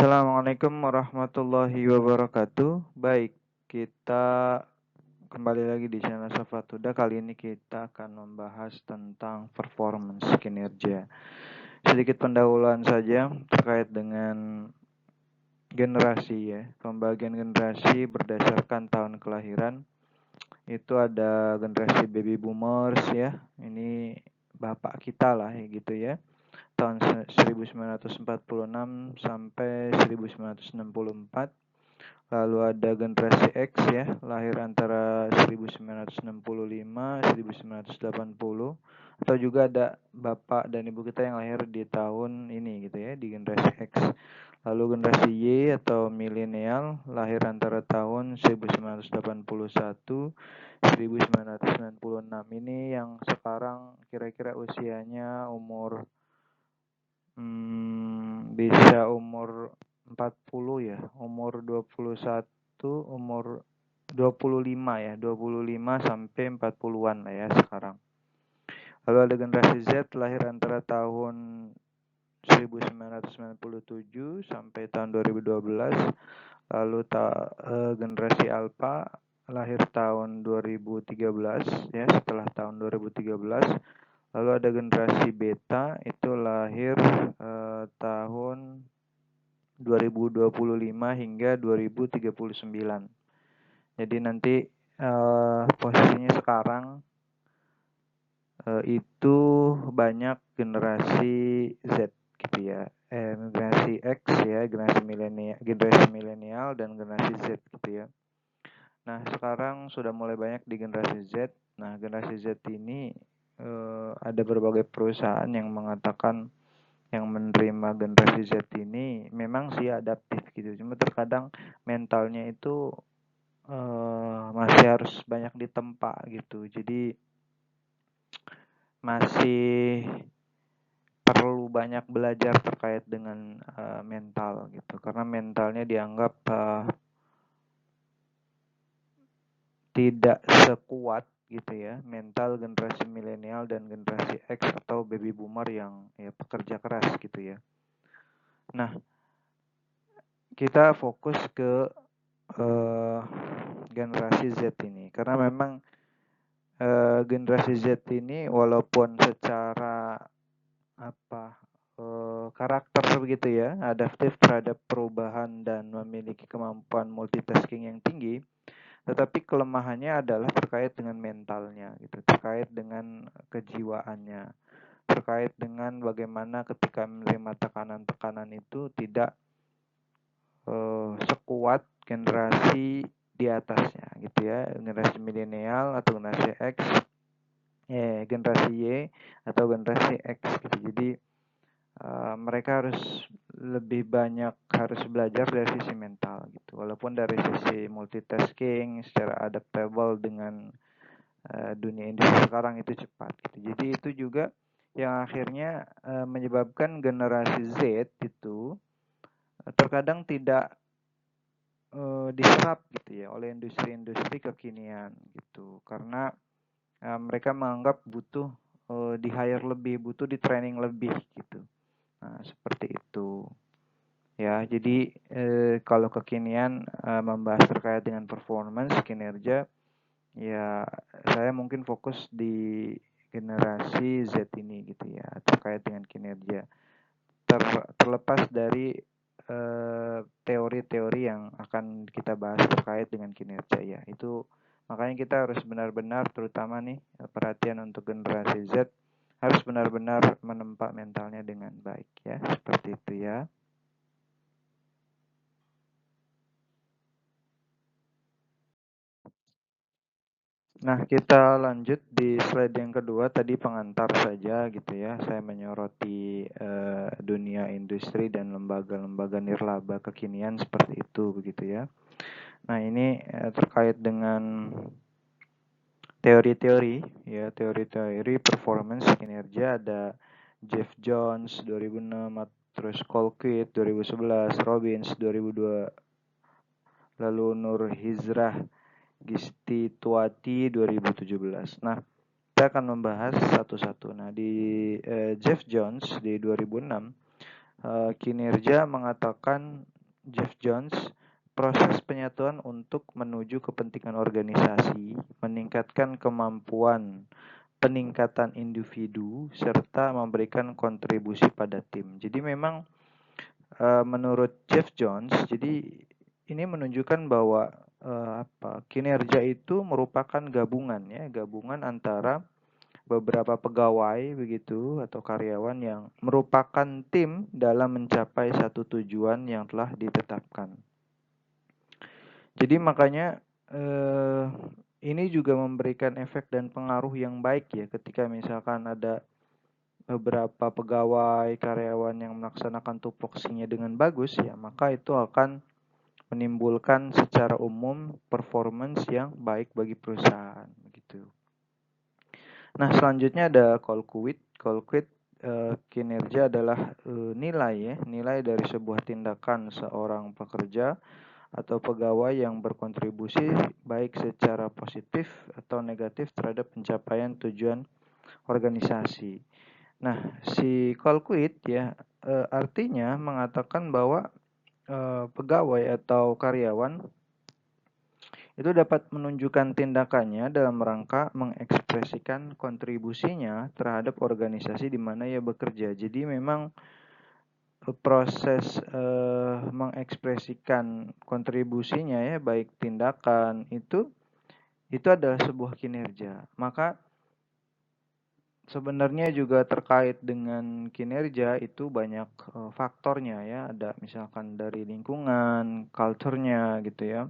Assalamualaikum warahmatullahi wabarakatuh. Baik, kita kembali lagi di channel Safatuda. Kali ini kita akan membahas tentang performance kinerja. Sedikit pendahuluan saja terkait dengan generasi ya. Pembagian generasi berdasarkan tahun kelahiran. Itu ada generasi baby boomers ya. Ini bapak kita lah ya gitu ya. Tahun 1946 sampai 1964. Lalu ada generasi X ya, lahir antara 1965 1980, atau juga ada bapak dan ibu kita yang lahir di tahun ini gitu ya, di generasi X. Lalu generasi Y atau milenial lahir antara tahun 1981 1996. Ini yang sekarang kira-kira usianya umur bisa umur 40 ya, umur 21, umur 25 ya, 25 sampai 40-an lah ya sekarang. Lalu ada generasi Z lahir antara tahun 1997 sampai tahun 2012. Lalu generasi Alpha lahir tahun 2013 ya, setelah tahun 2013. Lalu ada generasi Beta itu lahir tahun 2025 hingga 2039. Jadi nanti posisinya sekarang itu banyak generasi Z gitu ya. Generasi X ya, generasi milenial dan generasi Z gitu ya. Nah, sekarang sudah mulai banyak di generasi Z. Nah, generasi Z ini ada berbagai perusahaan yang mengatakan yang menerima generasi Z ini memang sih adaptif gitu. Cuma terkadang mentalnya itu masih harus banyak ditempa gitu. Jadi masih perlu banyak belajar terkait dengan mental gitu. Karena mentalnya dianggap tidak sekuat gitu ya, mental generasi milenial dan generasi X atau baby boomer yang ya pekerja keras gitu ya. Nah, kita fokus ke generasi Z ini karena memang generasi Z ini walaupun secara karakter begitu ya, adaptif terhadap perubahan dan memiliki kemampuan multitasking yang tinggi, tetapi kelemahannya adalah terkait dengan mentalnya gitu, terkait dengan kejiwaannya, terkait dengan bagaimana ketika menerima tekanan-tekanan itu tidak sekuat generasi di atasnya gitu ya, generasi milenial atau generasi X, generasi Y atau generasi X gitu. Jadi mereka harus lebih banyak harus belajar dari sisi mental gitu. Walaupun dari sisi multitasking secara adaptable dengan dunia industri sekarang itu cepat gitu. Jadi itu juga yang akhirnya menyebabkan generasi Z itu terkadang tidak diserap gitu ya oleh industri-industri kekinian gitu. Karena mereka menganggap butuh di hire lebih, butuh di training lebih gitu. Nah, seperti itu. Ya, jadi kalau kekinian membahas terkait dengan performance, kinerja, ya saya mungkin fokus di generasi Z ini gitu ya, terkait dengan kinerja. Terlepas dari teori-teori yang akan kita bahas terkait dengan kinerja ya. Itu makanya kita harus benar-benar terutama nih perhatian untuk generasi Z harus benar-benar menempa mentalnya dengan baik ya, seperti itu ya. Nah, kita lanjut di slide yang kedua, tadi pengantar saja gitu ya. Saya menyoroti dunia industri dan lembaga-lembaga nirlaba kekinian seperti itu begitu ya. Nah, ini terkait dengan teori-teori ya, teori-teori performance kinerja ada Jeff Jones 2006, terus Colquitt 2011, Robbins 2002, lalu Nur Hizrah Gistituati 2017. Nah, kita akan membahas satu-satu. Nah, di Jeff Jones di 2006 Kinerja mengatakan Jeff Jones, proses penyatuan untuk menuju kepentingan organisasi, meningkatkan kemampuan peningkatan individu, serta memberikan kontribusi pada tim. Jadi memang menurut Jeff Jones, jadi ini menunjukkan bahwa kinerja itu merupakan gabungan antara beberapa pegawai begitu atau karyawan yang merupakan tim dalam mencapai satu tujuan yang telah ditetapkan. Jadi makanya ini juga memberikan efek dan pengaruh yang baik ya ketika misalkan ada beberapa pegawai karyawan yang melaksanakan tupoksinya dengan bagus ya, maka itu akan menimbulkan secara umum performance yang baik bagi perusahaan begitu. Nah, selanjutnya ada call quit. Call quit kinerja adalah nilai dari sebuah tindakan seorang pekerja atau pegawai yang berkontribusi baik secara positif atau negatif terhadap pencapaian tujuan organisasi. Nah, si call quit ya artinya mengatakan bahwa pegawai atau karyawan itu dapat menunjukkan tindakannya dalam rangka mengekspresikan kontribusinya terhadap organisasi di mana ia bekerja. Jadi memang proses mengekspresikan kontribusinya ya baik tindakan itu adalah sebuah kinerja. Maka sebenarnya juga terkait dengan kinerja itu banyak faktornya ya. Ada misalkan dari lingkungan, culture-nya gitu ya.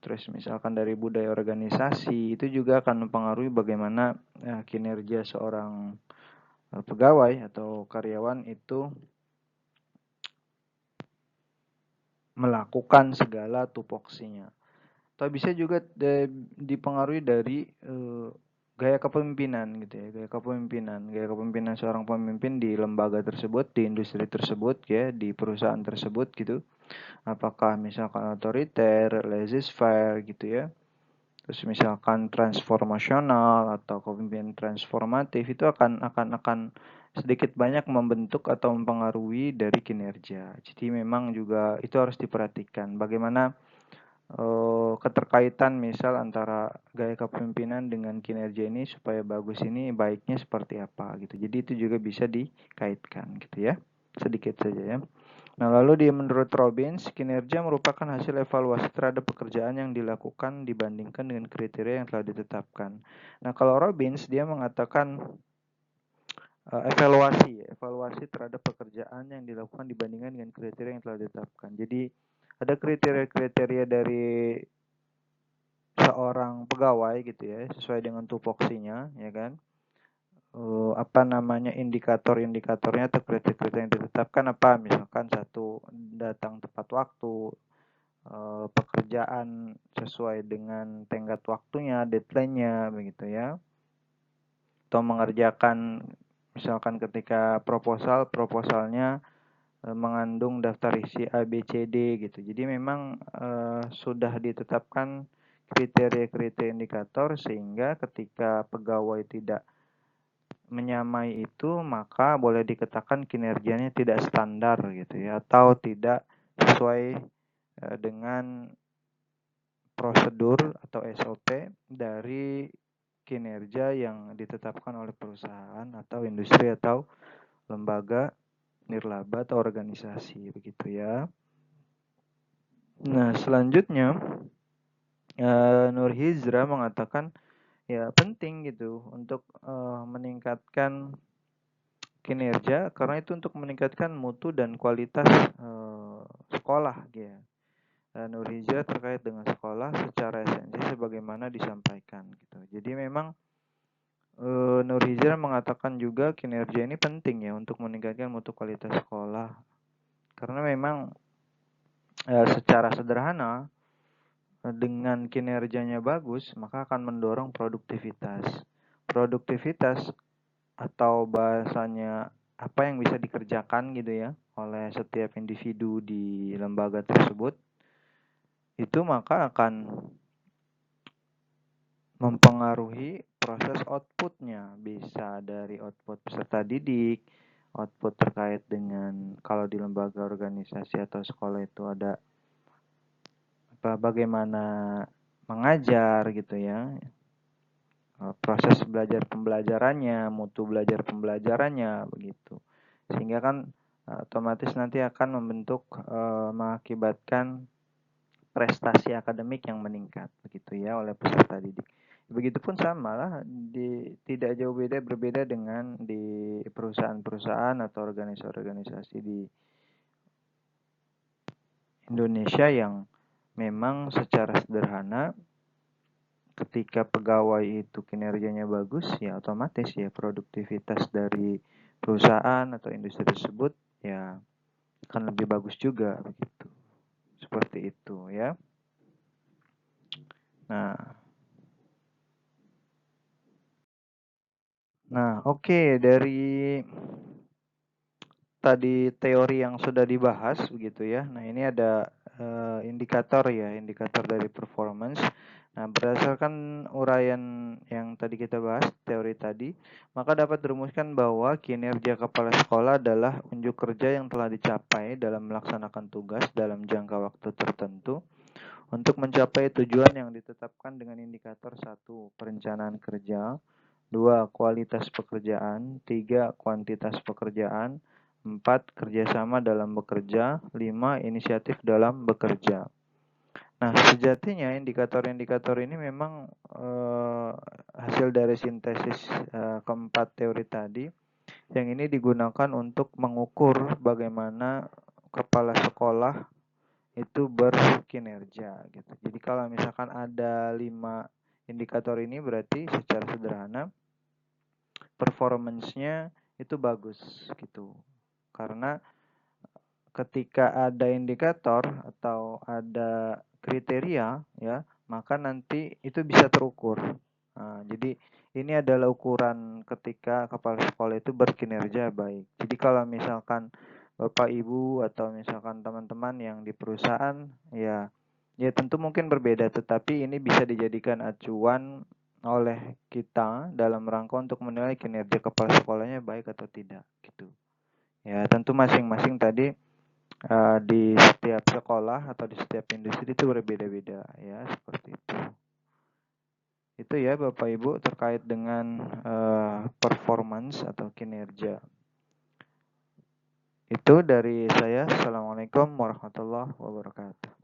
Terus misalkan dari budaya organisasi itu juga akan mempengaruhi bagaimana kinerja seorang pegawai atau karyawan itu melakukan segala tupoksinya. Atau bisa juga dipengaruhi dari gaya kepemimpinan gitu ya, gaya kepemimpinan seorang pemimpin di lembaga tersebut, di industri tersebut ya, di perusahaan tersebut gitu. Apakah misalkan otoriter, laissez-faire gitu ya. Terus misalkan transformasional atau kepemimpinan transformatif itu akan sedikit banyak membentuk atau mempengaruhi dari kinerja. Jadi memang juga itu harus diperhatikan bagaimana keterkaitan misal antara gaya kepemimpinan dengan kinerja ini supaya bagus ini baiknya seperti apa gitu. Jadi itu juga bisa dikaitkan gitu ya. Sedikit saja ya. Nah, lalu menurut Robbins, kinerja merupakan hasil evaluasi terhadap pekerjaan yang dilakukan dibandingkan dengan kriteria yang telah ditetapkan. Nah, kalau Robbins dia mengatakan evaluasi terhadap pekerjaan yang dilakukan dibandingkan dengan kriteria yang telah ditetapkan. Jadi ada kriteria-kriteria dari seorang pegawai gitu ya, sesuai dengan tupoksinya, ya kan? Indikator-indikatornya atau kriteria yang ditetapkan apa? Misalkan satu, datang tepat waktu, pekerjaan sesuai dengan tenggat waktunya, deadline-nya, begitu ya. Atau mengerjakan, misalkan ketika proposalnya mengandung daftar isi A, B, C, D gitu. Jadi memang sudah ditetapkan kriteria-kriteria indikator sehingga ketika pegawai tidak menyamai itu maka boleh dikatakan kinerjanya tidak standar gitu ya atau tidak sesuai dengan prosedur atau SOP dari kinerja yang ditetapkan oleh perusahaan atau industri atau lembaga nirlaba atau organisasi begitu ya. Nah, selanjutnya Nur Hizra mengatakan ya penting gitu untuk meningkatkan kinerja karena itu untuk meningkatkan mutu dan kualitas sekolah ya. Dan Nur Hizra terkait dengan sekolah secara esensi sebagaimana disampaikan gitu. Jadi memang Nur Hizra mengatakan juga kinerja ini penting ya untuk meningkatkan mutu kualitas sekolah. Karena memang secara sederhana dengan kinerjanya bagus maka akan mendorong produktivitas. Produktivitas atau bahasanya apa yang bisa dikerjakan gitu ya oleh setiap individu di lembaga tersebut itu maka akan mempengaruhi proses outputnya, bisa dari output peserta didik, output terkait dengan kalau di lembaga organisasi atau sekolah itu ada bagaimana mengajar gitu ya, proses belajar pembelajarannya, mutu belajar pembelajarannya begitu. Sehingga kan otomatis nanti akan membentuk mengakibatkan prestasi akademik yang meningkat begitu ya oleh peserta didik. Begitupun sama lah tidak jauh berbeda dengan di perusahaan-perusahaan atau organisasi-organisasi di Indonesia yang memang secara sederhana ketika pegawai itu kinerjanya bagus ya otomatis ya produktivitas dari perusahaan atau industri tersebut ya akan lebih bagus juga begitu. Seperti itu ya. Nah, oke, dari tadi teori yang sudah dibahas begitu ya. Nah, ini ada indikator ya, indikator dari performance. Nah, berdasarkan uraian yang tadi kita bahas, teori tadi, maka dapat dirumuskan bahwa kinerja kepala sekolah adalah unjuk kerja yang telah dicapai dalam melaksanakan tugas dalam jangka waktu tertentu untuk mencapai tujuan yang ditetapkan dengan indikator 1. Perencanaan kerja, 2. Kualitas pekerjaan, 3. Kuantitas pekerjaan, 4. Kerjasama dalam bekerja, 5. Inisiatif dalam bekerja. Nah, sejatinya indikator-indikator ini memang hasil dari sintesis keempat teori tadi, yang ini digunakan untuk mengukur bagaimana kepala sekolah itu berkinerja gitu. Jadi kalau misalkan ada 5 indikator ini berarti secara sederhana performance-nya itu bagus gitu. Karena ketika ada indikator atau ada kriteria ya, maka nanti itu bisa terukur. Nah, jadi ini adalah ukuran ketika kepala sekolah itu berkinerja baik. Jadi kalau misalkan Bapak Ibu atau misalkan teman-teman yang di perusahaan ya tentu mungkin berbeda, tetapi ini bisa dijadikan acuan oleh kita dalam rangka untuk menilai kinerja kepala sekolahnya baik atau tidak gitu. Ya, tentu masing-masing tadi di setiap sekolah atau di setiap industri itu berbeda-beda ya, seperti itu. Itu ya Bapak Ibu terkait dengan performance atau kinerja. Itu dari saya. Assalamualaikum warahmatullahi wabarakatuh.